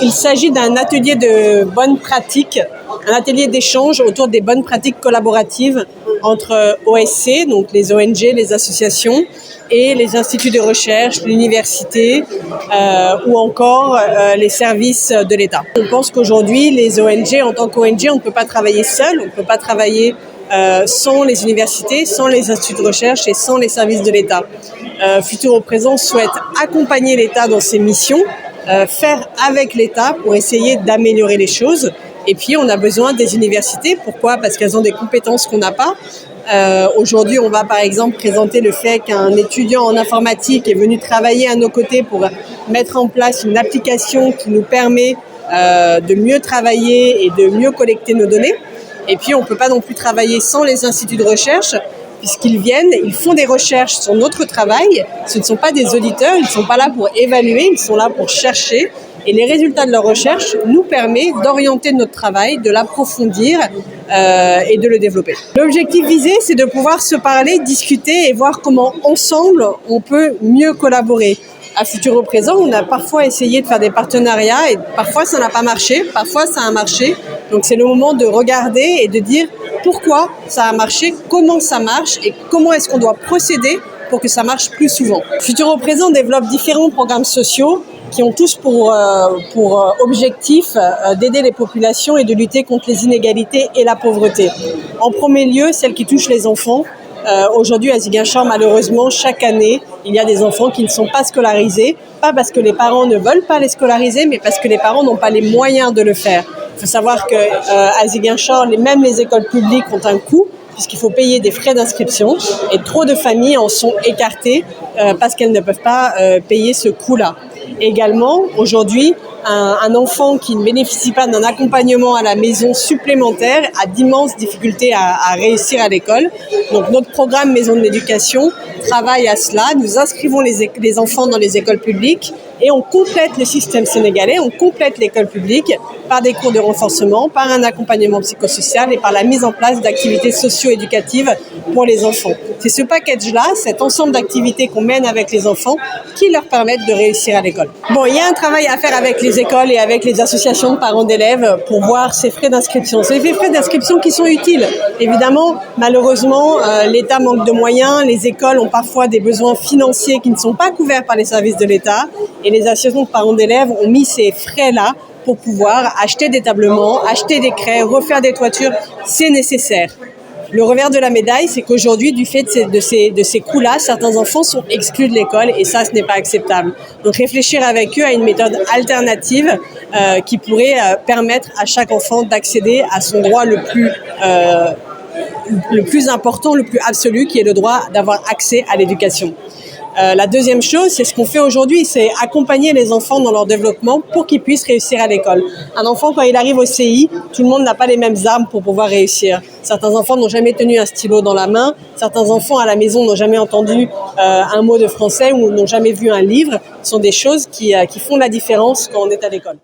Il s'agit d'un atelier de bonnes pratiques, un atelier d'échange autour des bonnes pratiques collaboratives entre OSC, donc les ONG, les associations, et les instituts de recherche, l'université ou encore les services de l'État. On pense qu'aujourd'hui, les ONG, en tant qu'ONG, on ne peut pas travailler seul, on ne peut pas travailler sans les universités, sans les instituts de recherche et sans les services de l'État. Futur au présent souhaite accompagner l'État dans ses missions, faire avec l'État pour essayer d'améliorer les choses. Et puis, on a besoin des universités. Pourquoi ? Parce qu'elles ont des compétences qu'on n'a pas. Aujourd'hui, on va par exemple présenter le fait qu'un étudiant en informatique est venu travailler à nos côtés pour mettre en place une application qui nous permet de mieux travailler et de mieux collecter nos données. Et puis, on ne peut pas non plus travailler sans les instituts de recherche, puisqu'ils viennent, ils font des recherches sur notre travail. Ce ne sont pas des auditeurs, ils ne sont pas là pour évaluer, ils sont là pour chercher. Et les résultats de leur recherche nous permettent d'orienter notre travail, de l'approfondir et de le développer. L'objectif visé, c'est de pouvoir se parler, discuter et voir comment ensemble on peut mieux collaborer. À Futur au présent, on a parfois essayé de faire des partenariats et parfois ça n'a pas marché, parfois ça a marché. Donc c'est le moment de regarder et de dire pourquoi ça a marché, comment ça marche et comment est-ce qu'on doit procéder pour que ça marche plus souvent. Futur au présent développe différents programmes sociaux qui ont tous pour objectif d'aider les populations et de lutter contre les inégalités et la pauvreté. En premier lieu, celles qui touchent les enfants. Aujourd'hui, à Ziguinchor, malheureusement, chaque année, il y a des enfants qui ne sont pas scolarisés, pas parce que les parents ne veulent pas les scolariser, mais parce que les parents n'ont pas les moyens de le faire. Il faut savoir qu'à Ziguinchor, même les écoles publiques ont un coût, puisqu'il faut payer des frais d'inscription, et trop de familles en sont écartées parce qu'elles ne peuvent pas payer ce coût-là. Également, aujourd'hui, un enfant qui ne bénéficie pas d'un accompagnement à la maison supplémentaire a d'immenses difficultés à réussir à l'école. Donc notre programme Maison de l'éducation travaille à cela. Nous inscrivons les enfants dans les écoles publiques et on complète le système sénégalais, on complète l'école publique par des cours de renforcement, par un accompagnement psychosocial et par la mise en place d'activités socio-éducatives pour les enfants. C'est ce package-là, cet ensemble d'activités qu'on mène avec les enfants qui leur permettent de réussir à l'école. Bon, il y a un travail à faire avec les écoles et avec les associations de parents d'élèves pour voir ces frais d'inscription. C'est des frais d'inscription qui sont utiles. Évidemment, malheureusement, l'État manque de moyens, les écoles ont parfois des besoins financiers qui ne sont pas couverts par les services de l'État et les associations de parents d'élèves ont mis ces frais-là pour pouvoir acheter des tablements, acheter des craies, refaire des toitures, c'est nécessaire. Le revers de la médaille, c'est qu'aujourd'hui, du fait de ces coûts-là, certains enfants sont exclus de l'école et ça, ce n'est pas acceptable. Donc réfléchir avec eux à une méthode alternative qui pourrait permettre à chaque enfant d'accéder à son droit le plus important, le plus absolu, qui est le droit d'avoir accès à l'éducation. La deuxième chose, c'est ce qu'on fait aujourd'hui, c'est accompagner les enfants dans leur développement pour qu'ils puissent réussir à l'école. Un enfant, quand il arrive au CI, tout le monde n'a pas les mêmes armes pour pouvoir réussir. Certains enfants n'ont jamais tenu un stylo dans la main, certains enfants à la maison n'ont jamais entendu un mot de français ou n'ont jamais vu un livre. Ce sont des choses qui font la différence quand on est à l'école.